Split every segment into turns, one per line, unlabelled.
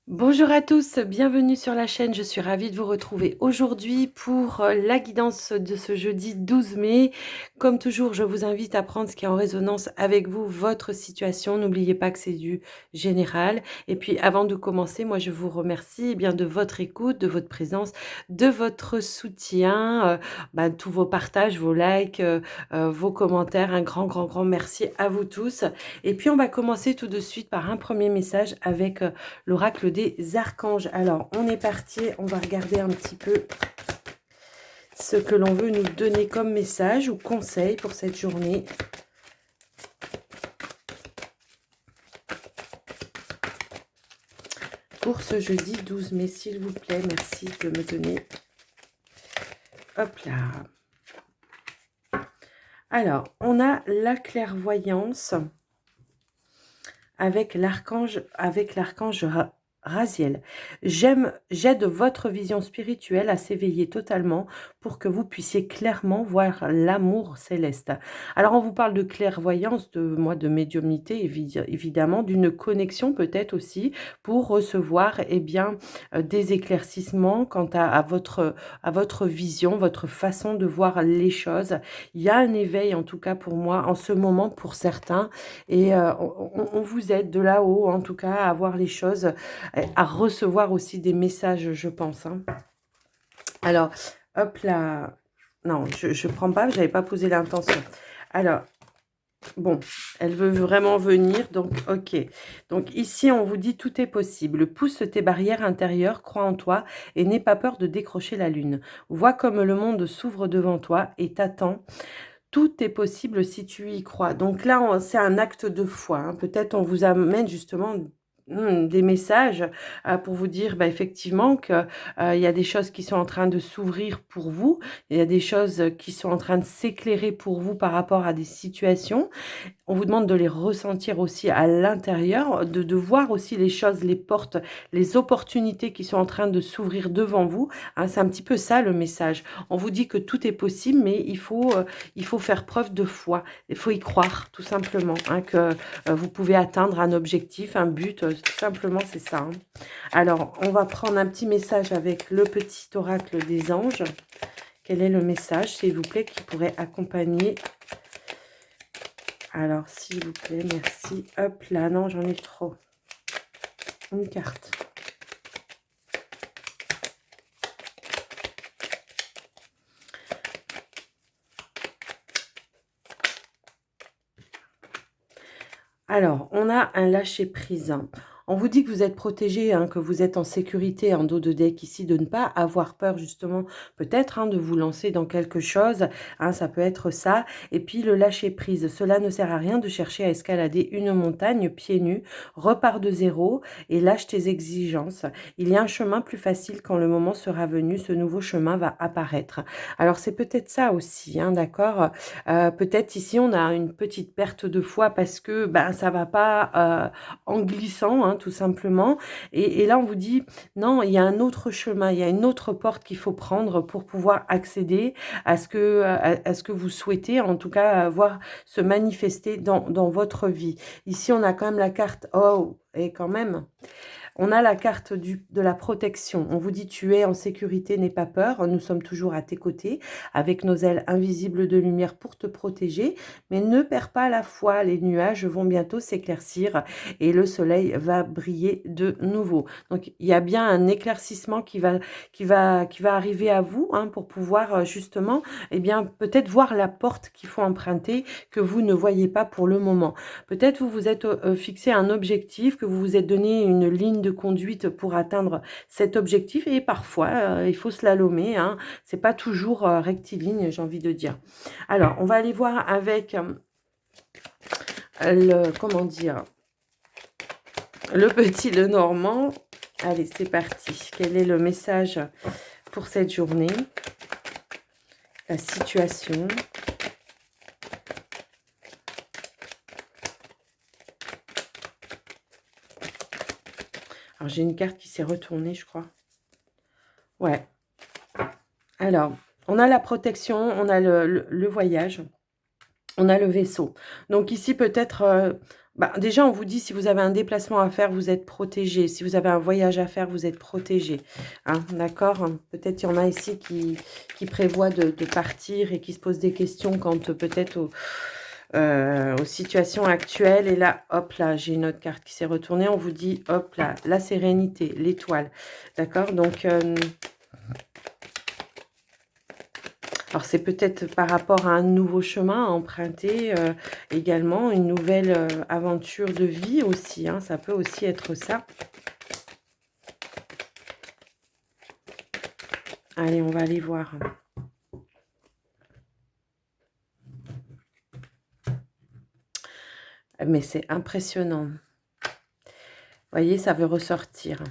Bonjour à tous, bienvenue sur la chaîne. Je suis ravie de vous retrouver aujourd'hui pour la guidance de ce jeudi 12 mai. Comme toujours, je vous invite à prendre ce qui est en résonance avec vous, votre situation. N'oubliez pas que c'est du général. Et puis avant de commencer, moi je vous remercie bien de votre écoute, de votre présence, de votre soutien, tous vos partages, vos likes, vos commentaires. Un grand merci à vous tous. Et puis on va commencer tout de suite par un premier message avec l'oracle des archanges. Alors, on est parti, on va regarder un petit peu ce que l'on veut nous donner comme message ou conseil pour cette journée. Pour ce jeudi 12 mai, s'il vous plaît, merci de me donner. Hop là. Alors, on a la clairvoyance avec l'archange Raziel. J'aide votre vision spirituelle à s'éveiller totalement pour que vous puissiez clairement voir l'amour céleste. Alors, on vous parle de clairvoyance, de médiumnité, évidemment, d'une connexion peut-être aussi pour recevoir des éclaircissements quant à votre vision, votre façon de voir les choses. Il y a un éveil, en tout cas pour moi, en ce moment, pour certains, et on vous aide de là-haut, en tout cas, à voir les choses, à recevoir aussi des messages, je pense. Hein. Alors, hop là. Non, je ne prends pas, je n'avais pas posé l'intention. Alors, bon, elle veut vraiment venir, donc ok. Donc ici, on vous dit tout est possible. Pousse tes barrières intérieures, crois en toi et n'aie pas peur de décrocher la lune. Vois comme le monde s'ouvre devant toi et t'attend. Tout est possible si tu y crois. Donc là, c'est un acte de foi. Hein. Peut-être on vous amène justement des messages pour vous dire effectivement qu'il y a des choses qui sont en train de s'ouvrir pour vous. Il y a des choses qui sont en train de s'éclairer pour vous par rapport à des situations. On vous demande de les ressentir aussi à l'intérieur, de voir aussi les choses, les portes, les opportunités qui sont en train de s'ouvrir devant vous. Hein, c'est un petit peu ça le message. On vous dit que tout est possible, mais il faut faire preuve de foi. Il faut y croire, tout simplement, hein, que vous pouvez atteindre un objectif, un but, tout simplement, c'est ça. Hein. Alors, on va prendre un petit message avec le petit oracle des anges. Quel est le message, s'il vous plaît, qui pourrait accompagner? Alors, s'il vous plaît, merci. Hop là, non, j'en ai trop. Une carte. Alors, on a un lâcher-prise. On vous dit que vous êtes protégé, hein, que vous êtes en sécurité en dos de deck ici, de ne pas avoir peur justement, peut-être de vous lancer dans quelque chose, hein, ça peut être ça. Et puis le lâcher-prise, cela ne sert à rien de chercher à escalader une montagne pieds nus, repars de zéro et lâche tes exigences. Il y a un chemin plus facile quand le moment sera venu, ce nouveau chemin va apparaître. Alors c'est peut-être ça aussi, hein, d'accord. Peut-être ici on a une petite perte de foi parce que ça va pas en glissant, hein, tout simplement. Et là, on vous dit, non, il y a un autre chemin, il y a une autre porte qu'il faut prendre pour pouvoir accéder à ce que vous souhaitez, en tout cas, voir se manifester dans votre vie. Ici, on a quand même la carte, oh, et quand même... On a la carte de la protection. On vous dit tu es en sécurité, n'aie pas peur. Nous sommes toujours à tes côtés avec nos ailes invisibles de lumière pour te protéger. Mais ne perds pas la foi. Les nuages vont bientôt s'éclaircir et le soleil va briller de nouveau. Donc il y a bien un éclaircissement qui va arriver à vous, hein, pour pouvoir justement peut-être voir la porte qu'il faut emprunter que vous ne voyez pas pour le moment. Peut-être vous vous êtes fixé un objectif, que vous vous êtes donné une ligne de conduite pour atteindre cet objectif et parfois il faut slalomer, hein. C'est pas toujours rectiligne, j'ai envie de dire. Alors, on va aller voir avec comment dire, le petit Lenormand. Allez, c'est parti. Quel est le message pour cette journée? La situation. Alors, j'ai une carte qui s'est retournée, je crois. Ouais. Alors, on a la protection, on a le voyage, on a le vaisseau. Donc ici, peut-être, Bah, déjà, on vous dit si vous avez un déplacement à faire, vous êtes protégé. Si vous avez un voyage à faire, vous êtes protégé. Hein, d'accord? Peut-être il y en a ici qui prévoient de partir et qui se posent des questions quant peut-être aux situations actuelles. Et là, hop là, j'ai une autre carte qui s'est retournée. On vous dit, hop là, la sérénité, l'étoile. D'accord? Donc, alors c'est peut-être par rapport à un nouveau chemin à emprunter, également, une nouvelle, aventure de vie aussi, hein, ça peut aussi être ça. Allez, on va aller voir. Mais c'est impressionnant. Vous voyez, ça veut ressortir.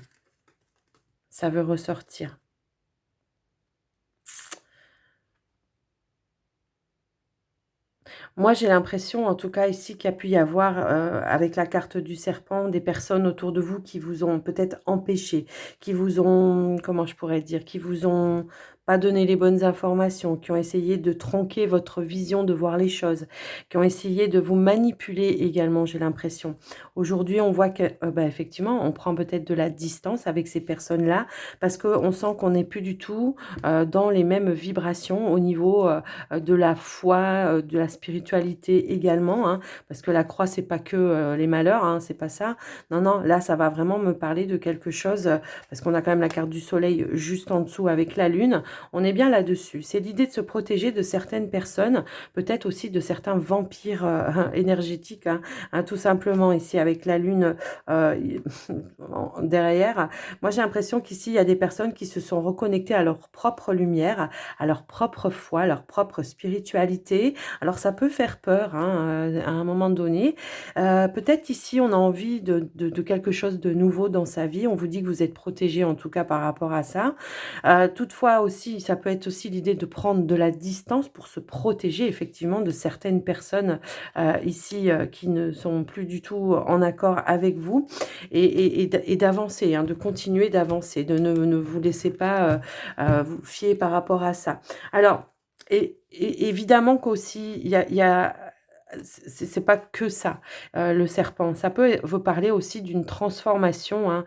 Ça veut ressortir. Moi, j'ai l'impression, en tout cas ici, qu'il y a pu y avoir, avec la carte du serpent, des personnes autour de vous qui vous ont peut-être empêché, qui vous ont, comment je pourrais dire? Qui vous ont pas donné les bonnes informations, qui ont essayé de tronquer votre vision de voir les choses, qui ont essayé de vous manipuler également, j'ai l'impression. Aujourd'hui, on voit que, bah, effectivement, on prend peut-être de la distance avec ces personnes-là parce qu'on sent qu'on n'est plus du tout, dans les mêmes vibrations au niveau, de la foi, de la spiritualité également, hein, parce que la croix, c'est pas que, les malheurs, hein, c'est pas ça. Non, non, là, ça va vraiment me parler de quelque chose, parce qu'on a quand même la carte du soleil juste en dessous avec la lune. On est bien là-dessus. C'est l'idée de se protéger de certaines personnes, peut-être aussi de certains vampires, énergétiques, hein, tout simplement ici avec la lune, i derrière. Moi, j'ai l'impression qu'ici, il y a des personnes qui se sont reconnectées à leur propre lumière, à leur propre foi, à leur propre spiritualité. Alors ça peut faire peur, hein, à un moment donné. Peut-être ici, on a envie de quelque chose de nouveau dans sa vie. On vous dit que vous êtes protégé, en tout cas par rapport à ça. Toutefois aussi, ça peut être aussi l'idée de prendre de la distance pour se protéger effectivement de certaines personnes, ici, qui ne sont plus du tout en accord avec vous et d'avancer, hein, de continuer d'avancer, de ne vous laissez pas, vous fier par rapport à ça. Alors et évidemment qu'aussi il y a c'est pas que ça, le serpent. Ça peut vous parler aussi d'une transformation, hein,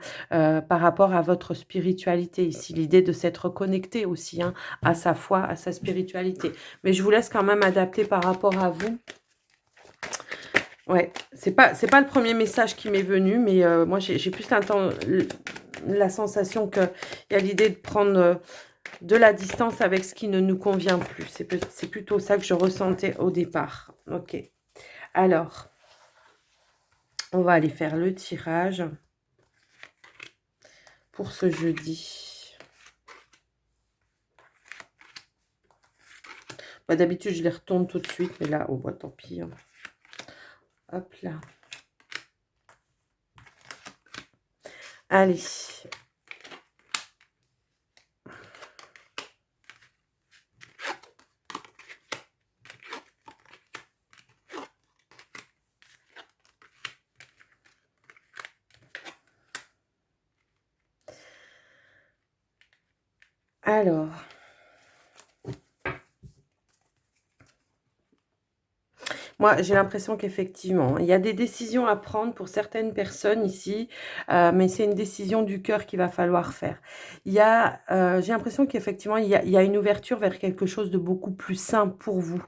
par rapport à votre spiritualité ici. L'idée de s'être connecté aussi, hein, à sa foi, à sa spiritualité. Mais je vous laisse quand même adapter par rapport à vous. Ouais, c'est pas le premier message qui m'est venu, mais moi j'ai plus la sensation qu'il y a l'idée de prendre, de la distance avec ce qui ne nous convient plus. C'est plutôt ça que je ressentais au départ. OK. Alors, on va aller faire le tirage pour ce jeudi. Bah, d'habitude, je les retourne tout de suite, mais là, oh, bah, tant pis, hein. Hop là. Allez. Alors, moi, j'ai l'impression qu'effectivement, il y a des décisions à prendre pour certaines personnes ici, mais c'est une décision du cœur qu'il va falloir faire. J'ai l'impression qu'effectivement, il y a une ouverture vers quelque chose de beaucoup plus sain pour vous,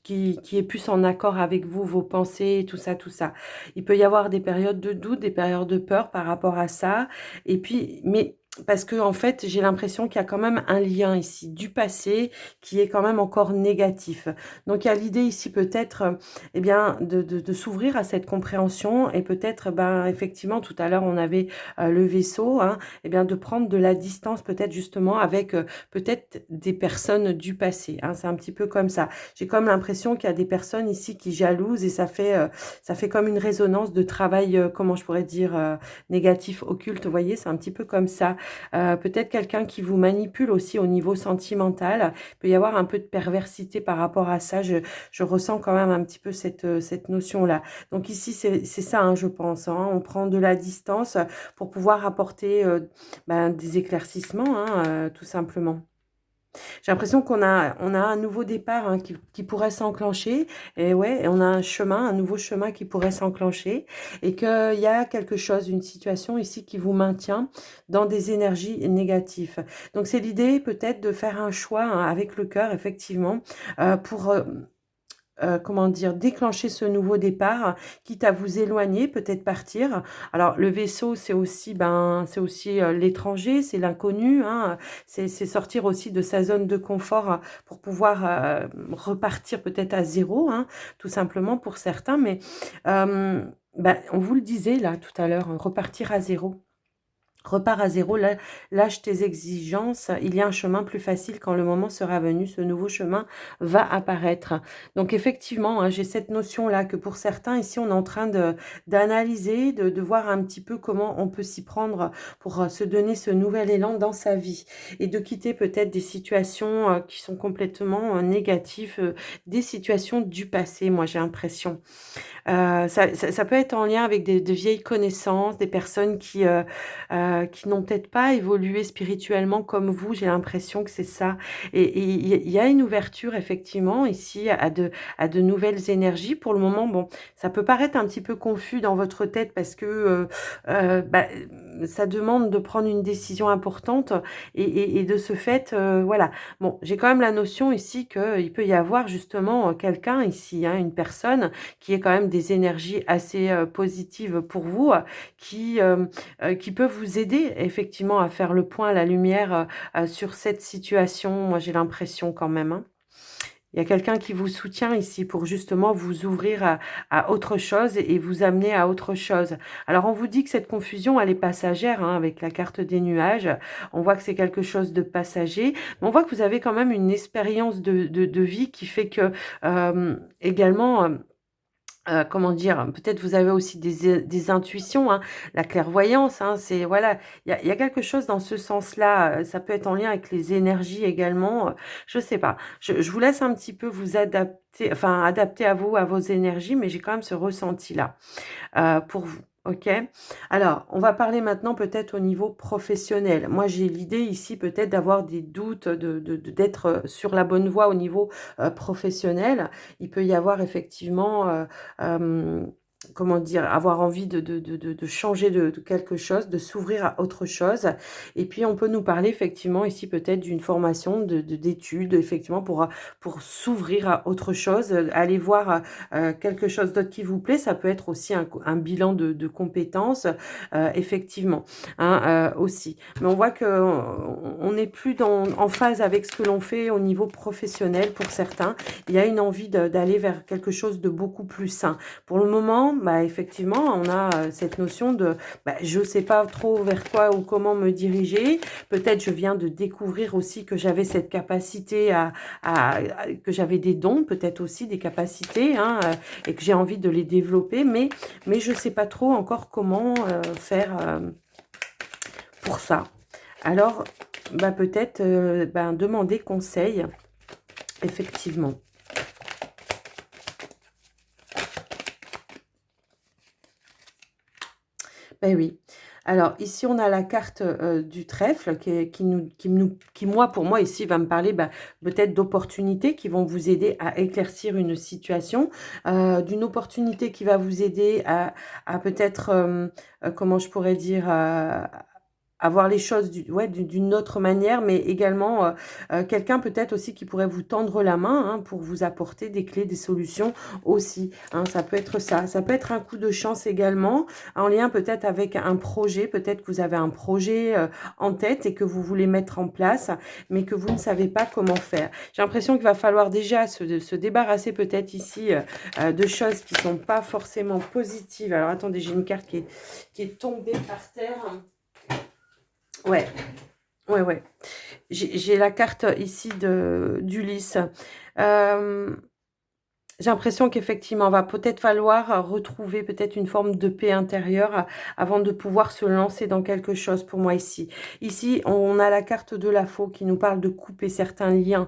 qui est plus en accord avec vous, vos pensées, tout ça, tout ça. Il peut y avoir des périodes de doute, des périodes de peur par rapport à ça et puis mais parce que en fait, j'ai l'impression qu'il y a quand même un lien ici du passé qui est quand même encore négatif. Donc il y a l'idée ici peut-être, eh bien de s'ouvrir à cette compréhension et peut-être, ben, effectivement tout à l'heure on avait, le vaisseau, hein, eh bien de prendre de la distance peut-être justement avec, peut-être des personnes du passé, hein. C'est un petit peu comme ça. J'ai comme l'impression qu'il y a des personnes ici qui jalousent et ça fait comme une résonance de travail, comment je pourrais dire? Négatif, occulte, vous voyez? C'est un petit peu comme ça. Peut-être quelqu'un qui vous manipule aussi au niveau sentimental. Il peut y avoir un peu de perversité par rapport à ça. Je ressens quand même un petit peu cette notion-là. Donc ici, c'est ça, hein, je pense, hein. On prend de la distance pour pouvoir apporter, ben, des éclaircissements, hein, tout simplement. J'ai l'impression on a un nouveau départ, hein, qui pourrait s'enclencher et ouais et on a un chemin, un nouveau chemin qui pourrait s'enclencher et qu'il y a quelque chose, une situation ici qui vous maintient dans des énergies négatives. Donc c'est l'idée peut-être de faire un choix, hein, avec le cœur effectivement, pour, comment dire? Déclencher ce nouveau départ, quitte à vous éloigner, peut-être partir. Alors le vaisseau, c'est aussi, ben, c'est aussi, l'étranger, c'est l'inconnu, hein, c'est sortir aussi de sa zone de confort, pour pouvoir, repartir peut-être à zéro, hein, tout simplement pour certains. Mais, bah, on vous le disait là tout à l'heure, hein, repartir à zéro. Repars à zéro, lâche tes exigences, il y a un chemin plus facile quand le moment sera venu, ce nouveau chemin va apparaître. Donc effectivement, hein, j'ai cette notion-là que pour certains, ici, on est en train d'analyser, de voir un petit peu comment on peut s'y prendre pour se donner ce nouvel élan dans sa vie et de quitter peut-être des situations qui sont complètement négatives, des situations du passé, moi j'ai l'impression. Ça peut être en lien avec des de vieilles connaissances, des personnes qui n'ont peut-être pas évolué spirituellement comme vous. J'ai l'impression que c'est ça et il y a une ouverture effectivement ici à de nouvelles énergies. Pour le moment, bon, ça peut paraître un petit peu confus dans votre tête parce que, bah, ça demande de prendre une décision importante et de ce fait, voilà. Bon, j'ai quand même la notion ici qu'il peut y avoir justement, quelqu'un ici, hein, une personne qui ait quand même des énergies assez, positives pour vous, qui peuvent vous aider effectivement à faire le point, la lumière, sur cette situation. Moi, j'ai l'impression quand même, hein. Il y a quelqu'un qui vous soutient ici pour justement vous ouvrir à autre chose et vous amener à autre chose. Alors, on vous dit que cette confusion, elle est passagère, hein, avec la carte des nuages. On voit que c'est quelque chose de passager, mais on voit que vous avez quand même une expérience de vie qui fait que, également, comment dire? Peut-être vous avez aussi des intuitions, hein, la clairvoyance, hein, c'est voilà, il y a quelque chose dans ce sens-là, ça peut être en lien avec les énergies également, je sais pas. Je vous laisse un petit peu vous adapter enfin adapter à vous, à vos énergies, mais j'ai quand même ce ressenti-là pour vous. OK? Alors, on va parler maintenant peut-être au niveau professionnel. Moi, j'ai l'idée ici peut-être d'avoir des doutes, d'être, sur la bonne voie au niveau, professionnel. Il peut y avoir effectivement, comment dire? Avoir envie de changer de quelque chose, de s'ouvrir à autre chose et puis on peut nous parler effectivement ici peut-être d'une formation d'études effectivement pour s'ouvrir à autre chose, aller voir, quelque chose d'autre qui vous plaît, ça peut être aussi un bilan de compétences, effectivement, hein, aussi. Mais on voit qu'on n'est plus en phase avec ce que l'on fait au niveau professionnel pour certains. Il y a une envie d'aller vers quelque chose de beaucoup plus sain. Pour le moment, bah, effectivement, on a cette notion de bah, je ne sais pas trop vers quoi ou comment me diriger. Peut-être je viens de découvrir aussi que j'avais cette capacité que j'avais des dons, peut-être aussi des capacités, hein, et que j'ai envie de les développer, mais je ne sais pas trop encore comment faire pour ça. Alors, bah, peut-être ben, demander conseil, effectivement. Ben oui. Alors ici, on a la carte, du trèfle qui moi, pour moi, ici, va me parler, bah, peut-être d'opportunités qui vont vous aider à éclaircir une situation, d'une opportunité qui va vous aider à peut-être, comment je pourrais dire? À voir les choses d'une autre manière, mais également, quelqu'un peut-être aussi qui pourrait vous tendre la main, hein, pour vous apporter des clés, des solutions aussi, hein. Ça peut être ça. Ça peut être un coup de chance également, en lien peut-être avec un projet. Peut-être que vous avez un projet, en tête et que vous voulez mettre en place, mais que vous ne savez pas comment faire. J'ai l'impression qu'il va falloir déjà se débarrasser peut-être ici, de choses qui sont pas forcément positives. Alors attendez, j'ai une carte qui est tombée par terre. Ouais, ouais, ouais. J'ai la carte ici d'Ulysse. Hem, j'ai l'impression qu'effectivement, va peut-être falloir retrouver peut-être une forme de paix intérieure avant de pouvoir se lancer dans quelque chose pour moi ici. Ici, on a la carte de la faux qui nous parle de couper certains liens,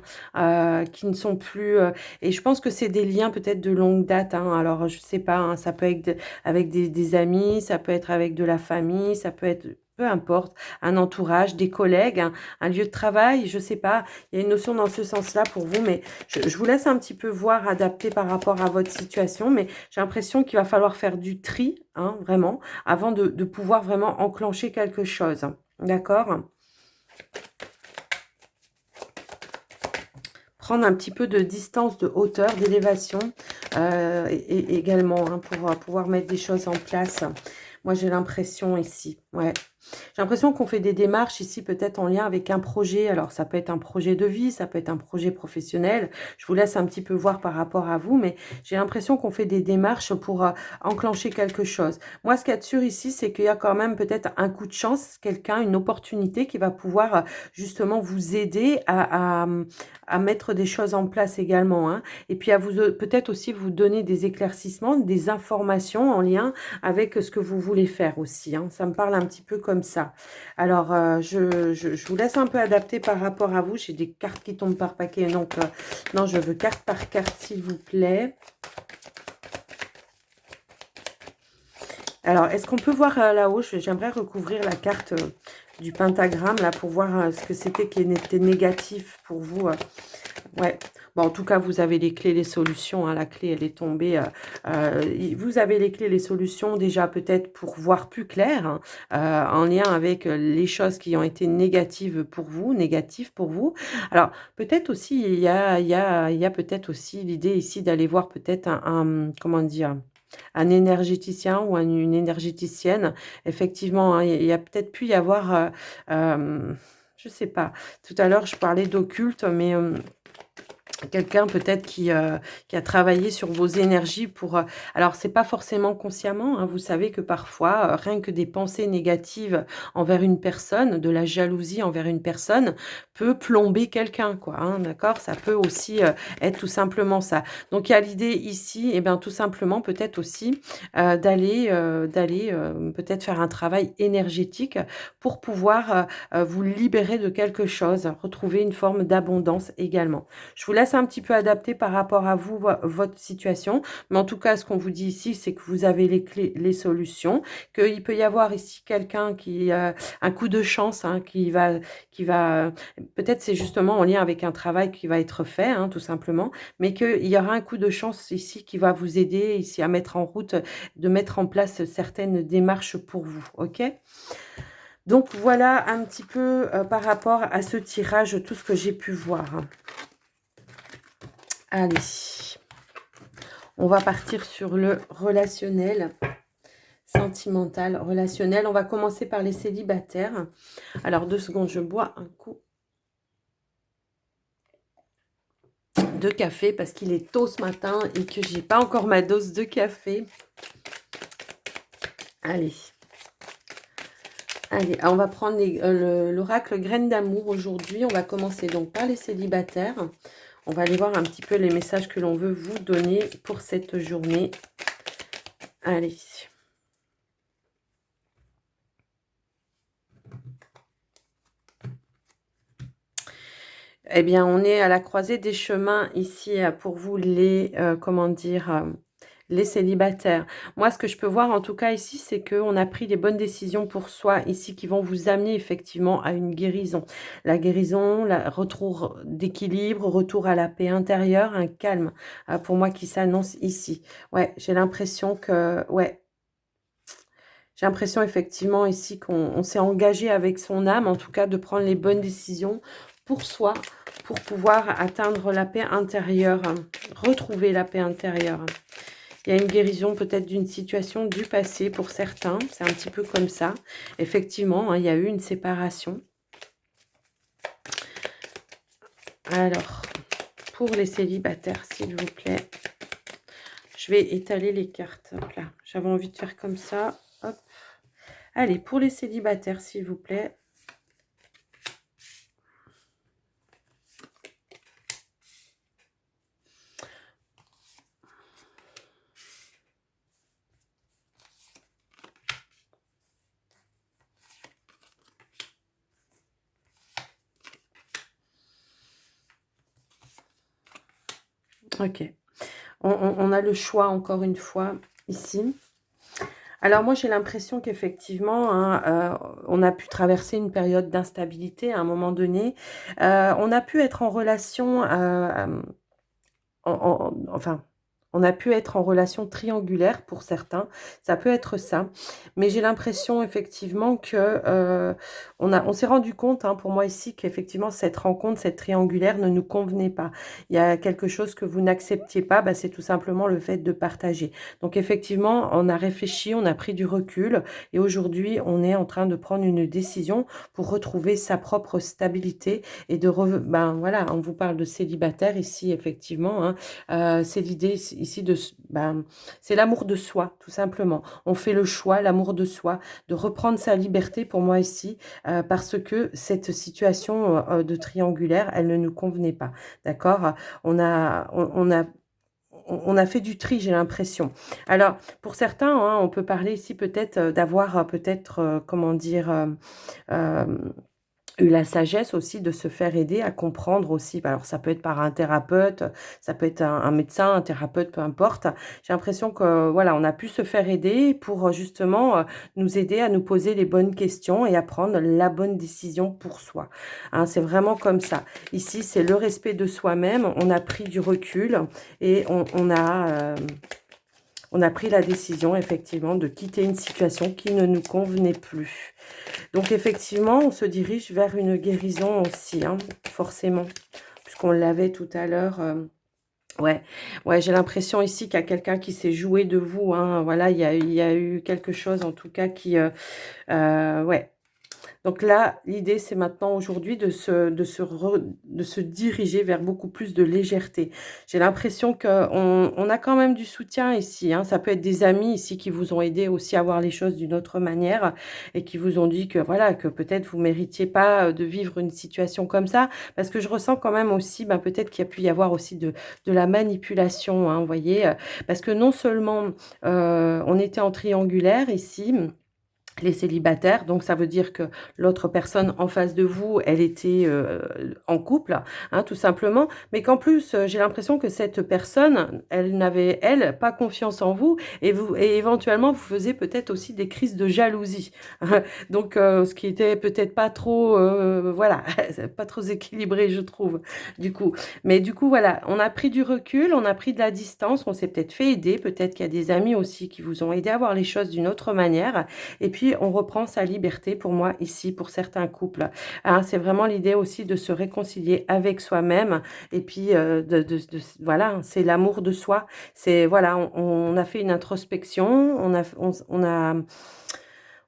qui ne sont plus, et je pense que c'est des liens peut-être de longue date, hein. Alors je sais pas, hein, ça peut être avec des amis, ça peut être avec de la famille, ça peut être peu importe, un entourage, des collègues, un lieu de travail, je sais pas. Il y a une notion dans ce sens-là pour vous, mais je vous laisse un petit peu voir, adapter par rapport à votre situation, mais j'ai l'impression qu'il va falloir faire du tri, hein, vraiment, avant de pouvoir vraiment enclencher quelque chose. D'accord? Prendre un petit peu de distance, de hauteur, d'élévation également, hein, pour pouvoir mettre des choses en place. Moi, j'ai l'impression ici, ouais. J'ai l'impression qu'on fait des démarches ici, peut-être en lien avec un projet. Alors, ça peut être un projet de vie, ça peut être un projet professionnel. Je vous laisse un petit peu voir par rapport à vous, mais j'ai l'impression qu'on fait des démarches pour enclencher quelque chose. Moi, ce qu'il y a de sûr ici, c'est qu'il y a quand même peut-être un coup de chance, quelqu'un, une opportunité qui va pouvoir justement vous aider à mettre des choses en place également, hein. Et puis, à vous peut-être aussi vous donner des éclaircissements, des informations en lien avec ce que vous voulez faire aussi, hein. Ça me parle un petit peu comme ça. Alors, je vous laisse un peu adapter par rapport à vous. J'ai des cartes qui tombent par paquet, donc non, je veux carte par carte, s'il vous plaît. Alors, est-ce qu'on peut voir là-haut? J'aimerais recouvrir la carte du pentagramme, là, pour voir ce que c'était qui était négatif pour vous. Ouais. Bon, en tout cas, vous avez les clés, les solutions, hein. La clé, elle est tombée. Vous avez les clés, les solutions déjà peut-être pour voir plus clair, hein, en lien avec les choses qui ont été négatives pour vous. Alors, peut-être aussi, il y a peut-être aussi l'idée ici d'aller voir peut-être comment dire, un énergéticien ou une énergéticienne. Effectivement, hein, il y a peut-être pu y avoir, je sais pas. Tout à l'heure, je parlais d'occulte, mais quelqu'un peut-être qui a travaillé sur vos énergies pour, alors c'est pas forcément consciemment, hein, vous savez que parfois, rien que des pensées négatives envers une personne, de la jalousie envers une personne peut plomber quelqu'un quoi, hein, d'accord? Ça peut aussi, être tout simplement ça. Donc il y a l'idée ici et bien tout simplement peut-être aussi, d'aller, peut-être faire un travail énergétique pour pouvoir, vous libérer de quelque chose, retrouver une forme d'abondance également. Je vous laisse un petit peu adapter par rapport à vous, votre situation. Mais en tout cas, ce qu'on vous dit ici, c'est que vous avez les clés, les solutions, qu'il peut y avoir ici quelqu'un qui un coup de chance, hein, qui va peut-être c'est justement en lien avec un travail qui va être fait, hein, tout simplement, mais qu'il y aura un coup de chance ici qui va vous aider ici à mettre en route, de mettre en place certaines démarches pour vous, ok? Donc voilà un petit peu par rapport à ce tirage, tout ce que j'ai pu voir, hein. Allez, on va partir sur le relationnel, sentimental, relationnel. On va commencer par les célibataires. Alors, 2 secondes, je bois un coup de café parce qu'il est tôt ce matin et que j'ai pas encore ma dose de café. Allez. Allez, on va prendre l'oracle graines d'amour aujourd'hui. On va commencer donc par les célibataires. On va aller voir un petit peu les messages que l'on veut vous donner pour cette journée. Allez. Eh bien, on est à la croisée des chemins ici pour vous les, comment dire, les célibataires. Moi, ce que je peux voir en tout cas ici, c'est qu'on a pris les bonnes décisions pour soi ici qui vont vous amener effectivement à une guérison. La guérison, le retour d'équilibre, retour à la paix intérieure, un calme pour moi qui s'annonce ici. Ouais, j'ai l'impression que, ouais, j'ai l'impression effectivement ici qu'on s'est engagé avec son âme, en tout cas de prendre les bonnes décisions pour soi, pour pouvoir atteindre la paix intérieure, retrouver la paix intérieure. Il y a une guérison peut-être d'une situation du passé pour certains, c'est un petit peu comme ça. Effectivement, hein, il y a eu une séparation. Alors, pour les célibataires, s'il vous plaît, je vais étaler les cartes. Hop là, j'avais envie de faire comme ça. Hop. Allez, pour les célibataires, s'il vous plaît. Ok. On a le choix, encore une fois, ici. Alors moi, j'ai l'impression qu'effectivement, hein, on a pu traverser une période d'instabilité à un moment donné. On a pu être en relation, enfin, on a pu être en relation triangulaire pour certains, ça peut être ça. Mais j'ai l'impression effectivement que, on s'est rendu compte, hein, pour moi ici, qu'effectivement cette rencontre, cette triangulaire ne nous convenait pas. Il y a quelque chose que vous n'acceptiez pas, bah, c'est tout simplement le fait de partager. Donc effectivement, on a réfléchi, on a pris du recul et aujourd'hui, on est en train de prendre une décision pour retrouver sa propre stabilité et ben, voilà, on vous parle de célibataire ici effectivement, hein. C'est l'idée ici ben, c'est l'amour de soi, tout simplement. On fait le choix, l'amour de soi, de reprendre sa liberté pour moi ici, parce que cette situation de triangulaire, elle ne nous convenait pas. D'accord. On a fait du tri, j'ai l'impression. Alors, pour certains, hein, on peut parler ici peut-être d'avoir peut-être, comment dire, euh, eu la sagesse aussi de se faire aider à comprendre aussi. Alors ça peut être par un thérapeute, ça peut être un médecin, un thérapeute, peu importe. J'ai l'impression que voilà, on a pu se faire aider pour justement nous aider à nous poser les bonnes questions et à prendre la bonne décision pour soi. Hein, c'est vraiment comme ça. Ici, c'est le respect de soi-même. On a pris du recul et on a pris la décision effectivement de quitter une situation qui ne nous convenait plus. Donc effectivement, on se dirige vers une guérison aussi, hein, forcément, puisqu'on l'avait tout à l'heure. Ouais, ouais, j'ai l'impression ici qu'il y a quelqu'un qui s'est joué de vous, hein. Voilà, il y a eu quelque chose en tout cas qui, ouais, donc là, l'idée, c'est maintenant aujourd'hui de se diriger vers beaucoup plus de légèreté. J'ai l'impression qu'on a quand même du soutien ici, hein. Ça peut être des amis ici qui vous ont aidé aussi à voir les choses d'une autre manière et qui vous ont dit que voilà, que peut-être vous méritiez pas de vivre une situation comme ça. Parce que je ressens quand même aussi, ben, peut-être qu'il y a pu y avoir aussi de la manipulation, hein, vous voyez. Parce que non seulement on était en triangulaire ici, les célibataires, donc ça veut dire que l'autre personne en face de vous, elle était en couple, hein, tout simplement, mais qu'en plus, j'ai l'impression que cette personne, elle n'avait, elle, pas confiance en vous, et éventuellement, vous faisiez peut-être aussi des crises de jalousie. Donc, ce qui était peut-être pas trop, voilà, pas trop équilibré, je trouve, du coup. Mais du coup, voilà, on a pris du recul, on a pris de la distance, on s'est peut-être fait aider, peut-être qu'il y a des amis aussi qui vous ont aidé à voir les choses d'une autre manière, et puis, on reprend sa liberté pour moi ici, pour certains couples. Hein, c'est vraiment l'idée aussi de se réconcilier avec soi-même. Et puis, voilà, c'est l'amour de soi. C'est, voilà, on a fait une introspection,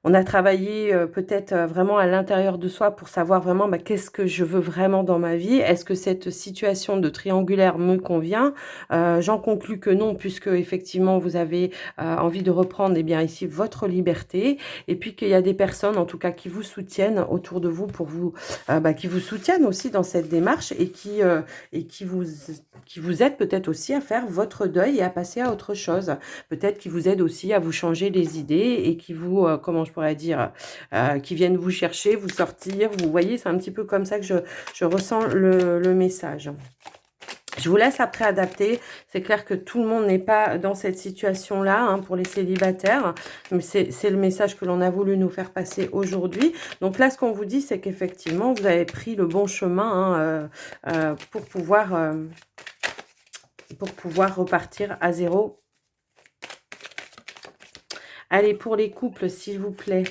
on a travaillé peut-être vraiment à l'intérieur de soi pour savoir vraiment bah, qu'est-ce que je veux vraiment dans ma vie. Est-ce que cette situation de triangulaire me convient? J'en conclus que non, puisque effectivement vous avez envie de reprendre eh bien ici votre liberté, et puis qu'il y a des personnes en tout cas qui vous soutiennent autour de vous pour vous, bah, qui vous soutiennent aussi dans cette démarche et qui vous aident peut-être aussi à faire votre deuil et à passer à autre chose. Peut-être qui vous aident aussi à vous changer les idées et qui vous, comment je pourrais dire, qui viennent vous chercher, vous sortir. Vous voyez, c'est un petit peu comme ça que je ressens le message. Je vous laisse après adapter. C'est clair que tout le monde n'est pas dans cette situation-là, hein, pour les célibataires. Mais c'est le message que l'on a voulu nous faire passer aujourd'hui. Donc là, ce qu'on vous dit, c'est qu'effectivement, vous avez pris le bon chemin, hein, pour pouvoir repartir à zéro. Allez, pour les couples, s'il vous plaît.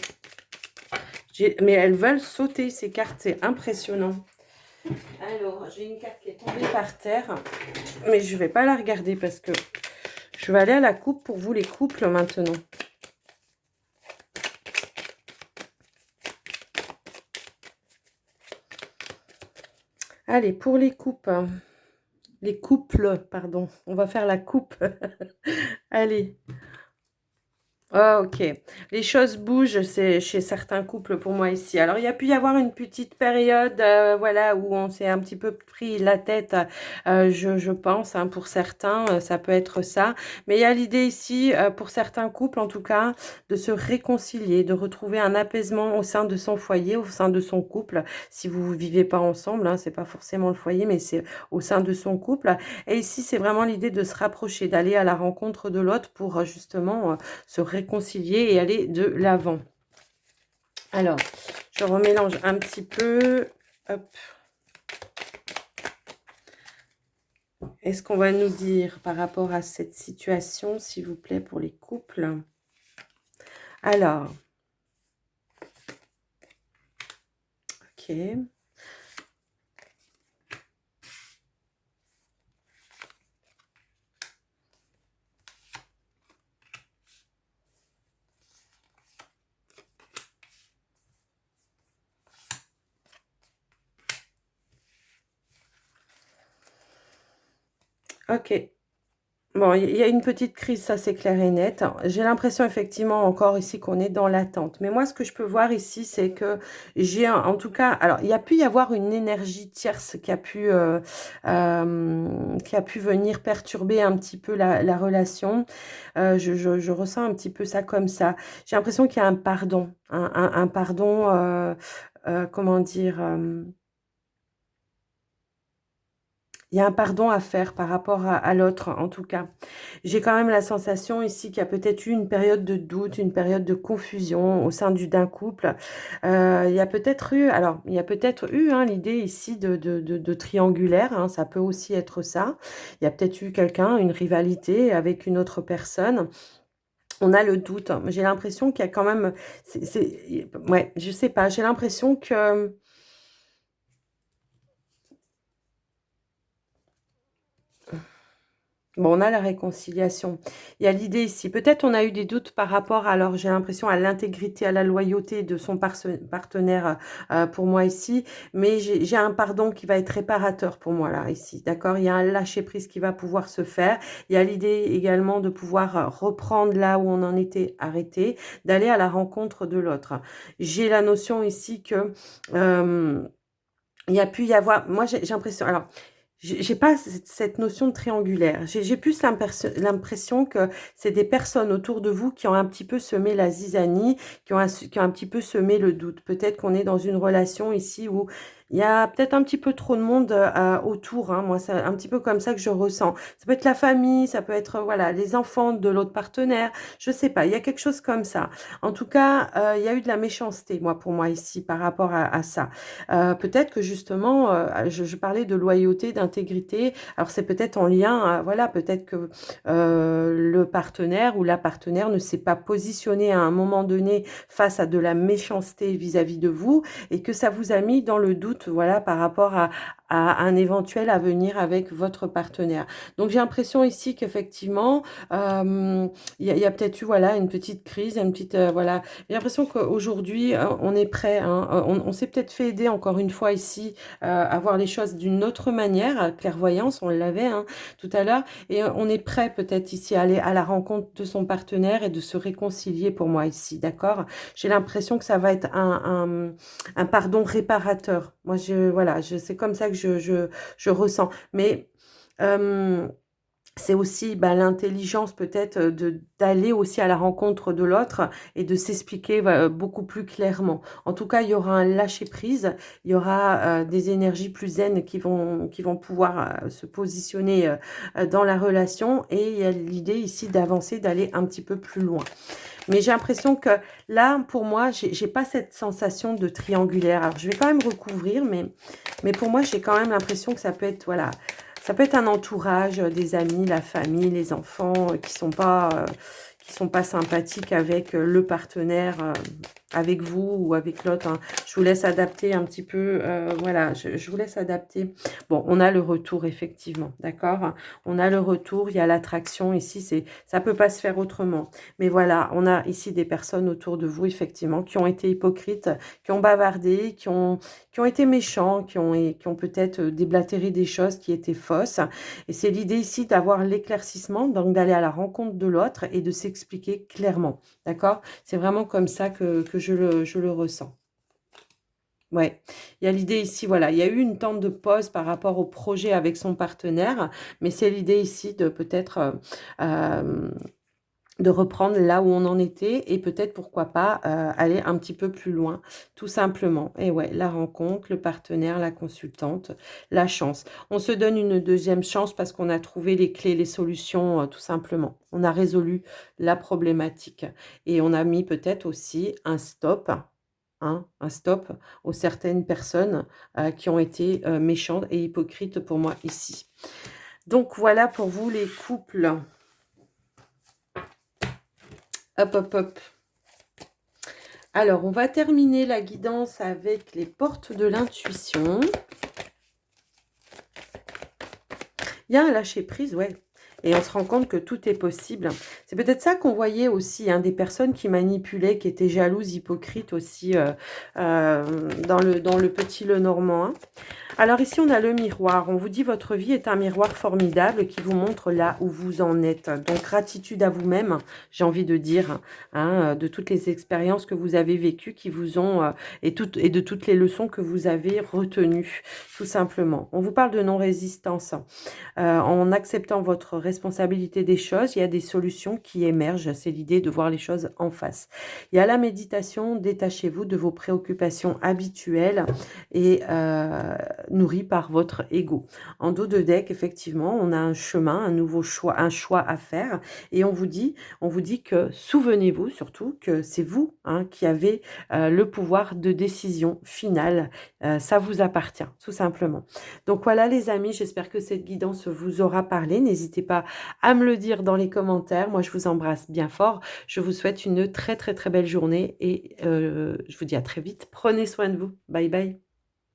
Mais elles veulent sauter ces cartes, c'est impressionnant. Alors, j'ai une carte qui est tombée par terre, mais je ne vais pas la regarder parce que je vais aller à la coupe pour vous les couples maintenant. Allez, pour les coupes, les couples, pardon, on va faire la coupe. Allez. Ah, ok. Les choses bougent, c'est chez certains couples pour moi ici. Alors, il y a pu y avoir une petite période, voilà, où on s'est un petit peu pris la tête, je pense, hein, pour certains, ça peut être ça. Mais il y a l'idée ici, pour certains couples, en tout cas, de se réconcilier, de retrouver un apaisement au sein de son foyer, au sein de son couple. Si vous ne vivez pas ensemble, hein, c'est pas forcément le foyer, mais c'est au sein de son couple. Et ici, c'est vraiment l'idée de se rapprocher, d'aller à la rencontre de l'autre pour justement se réconcilier réconcilier et aller de l'avant. Alors, je remélange un petit peu. Hop. Est-ce qu'on va nous dire par rapport à cette situation, s'il vous plaît, pour les couples? Alors, ok. Ok. Bon, il y a une petite crise, ça c'est clair et net. J'ai l'impression effectivement encore ici qu'on est dans l'attente. Mais moi, ce que je peux voir ici, c'est que j'ai en tout cas, alors il y a pu y avoir une énergie tierce qui a pu venir perturber un petit peu la relation. Je ressens un petit peu ça comme ça. J'ai l'impression qu'il y a un pardon, un pardon, comment dire, il y a un pardon à faire par rapport à l'autre, en tout cas. J'ai quand même la sensation ici qu'il y a peut-être eu une période de doute, une période de confusion au sein d'un couple. Il y a peut-être eu, alors, il y a peut-être eu hein, l'idée ici de triangulaire, hein, ça peut aussi être ça. Il y a peut-être eu quelqu'un, une rivalité avec une autre personne. On a le doute. J'ai l'impression qu'il y a quand même, ouais, je sais pas, j'ai l'impression que bon, on a la réconciliation. Il y a l'idée ici. Peut-être on a eu des doutes par rapport, alors j'ai l'impression, à l'intégrité, à la loyauté de son partenaire pour moi ici. Mais j'ai un pardon qui va être réparateur pour moi là, ici. D'accord? Il y a un lâcher-prise qui va pouvoir se faire. Il y a l'idée également de pouvoir reprendre là où on en était arrêté, d'aller à la rencontre de l'autre. J'ai la notion ici que... il y a pu y avoir, moi j'ai l'impression, alors j'ai pas cette notion de triangulaire. J'ai plus l'impression que c'est des personnes autour de vous qui ont un petit peu semé la zizanie, qui ont un petit peu semé le doute. Peut-être qu'on est dans une relation ici où il y a peut-être un petit peu trop de monde autour. Hein. Moi, c'est un petit peu comme ça que je ressens. Ça peut être la famille, ça peut être voilà les enfants de l'autre partenaire. Je sais pas. Il y a quelque chose comme ça. En tout cas, il y a eu de la méchanceté, moi, pour moi ici, par rapport à ça. Peut-être que justement, je parlais de loyauté, d'intégrité. Alors c'est peut-être en lien, voilà, peut-être que le partenaire ou la partenaire ne s'est pas positionné à un moment donné face à de la méchanceté vis-à-vis de vous et que ça vous a mis dans le doute, voilà, par rapport à un éventuel avenir avec votre partenaire. Donc j'ai l'impression ici qu'effectivement, il y a peut-être eu voilà une petite crise, une petite voilà. J'ai l'impression qu'aujourd'hui on est prêt. Hein, on s'est peut-être fait aider encore une fois ici à voir les choses d'une autre manière, clairvoyance, on l'avait hein, tout à l'heure, et on est prêt peut-être ici à aller à la rencontre de son partenaire et de se réconcilier pour moi ici, d'accord? J'ai l'impression que ça va être un pardon réparateur. Moi, voilà, c'est comme ça que je ressens. Mais c'est aussi bah, l'intelligence peut-être d'aller aussi à la rencontre de l'autre et de s'expliquer beaucoup plus clairement. En tout cas, il y aura un lâcher-prise, il y aura des énergies plus zen qui vont pouvoir se positionner dans la relation et il y a l'idée ici d'avancer, d'aller un petit peu plus loin. Mais j'ai l'impression que là, pour moi, j'ai pas cette sensation de triangulaire. Alors, je vais quand même recouvrir, mais pour moi, j'ai quand même l'impression que ça peut être, voilà, ça peut être un entourage, des amis, la famille, les enfants qui sont pas sympathiques avec le partenaire, avec vous ou avec l'autre. Hein. Je vous laisse adapter un petit peu. Voilà, je vous laisse adapter. Bon, on a le retour, effectivement, d'accord? On a le retour, il y a l'attraction ici. Ça peut pas se faire autrement. Mais voilà, on a ici des personnes autour de vous, effectivement, qui ont été hypocrites, qui ont bavardé, qui ont été méchants, qui ont peut-être déblatéré des choses qui étaient fausses. Et c'est l'idée ici d'avoir l'éclaircissement, donc d'aller à la rencontre de l'autre et de s'expliquer clairement. D'accord? C'est vraiment comme ça que je le ressens. Ouais, il y a l'idée ici, voilà, il y a eu une tente de pause par rapport au projet avec son partenaire, mais c'est l'idée ici de peut-être de reprendre là où on en était et peut-être, pourquoi pas, aller un petit peu plus loin, tout simplement. Et ouais, la rencontre, le partenaire, la consultante, la chance. On se donne une deuxième chance parce qu'on a trouvé les clés, les solutions, tout simplement. On a résolu la problématique et on a mis peut-être aussi un stop, hein, un stop aux certaines personnes, qui ont été, méchantes et hypocrites pour moi ici. Donc voilà pour vous les couples. Hop, hop, hop. Alors, on va terminer la guidance avec les portes de l'intuition. Il y a un lâcher-prise, ouais. Et on se rend compte que tout est possible. C'est peut-être ça qu'on voyait aussi, hein, des personnes qui manipulaient, qui étaient jalouses, hypocrites aussi, dans le petit Lenormand, hein. Alors ici, on a le miroir. On vous dit votre vie est un miroir formidable qui vous montre là où vous en êtes. Donc, gratitude à vous-même, j'ai envie de dire, hein, de toutes les expériences que vous avez vécues qui vous ont, et de toutes les leçons que vous avez retenues, tout simplement. On vous parle de non-résistance. En acceptant votre responsabilité des choses, il y a des solutions qui émergent. C'est l'idée de voir les choses en face. Il y a la méditation. Détachez-vous de vos préoccupations habituelles et nourries par votre ego. En dos de deck, effectivement, on a un chemin, un choix à faire. Et on vous dit que souvenez-vous surtout que c'est vous, hein, qui avez le pouvoir de décision finale. Ça vous appartient, tout simplement. Donc voilà les amis, j'espère que cette guidance vous aura parlé. N'hésitez pas à me le dire dans les commentaires. Moi, je vous embrasse bien fort. Je vous souhaite une très très très belle journée et je vous dis à très vite. Prenez soin de vous. Bye bye.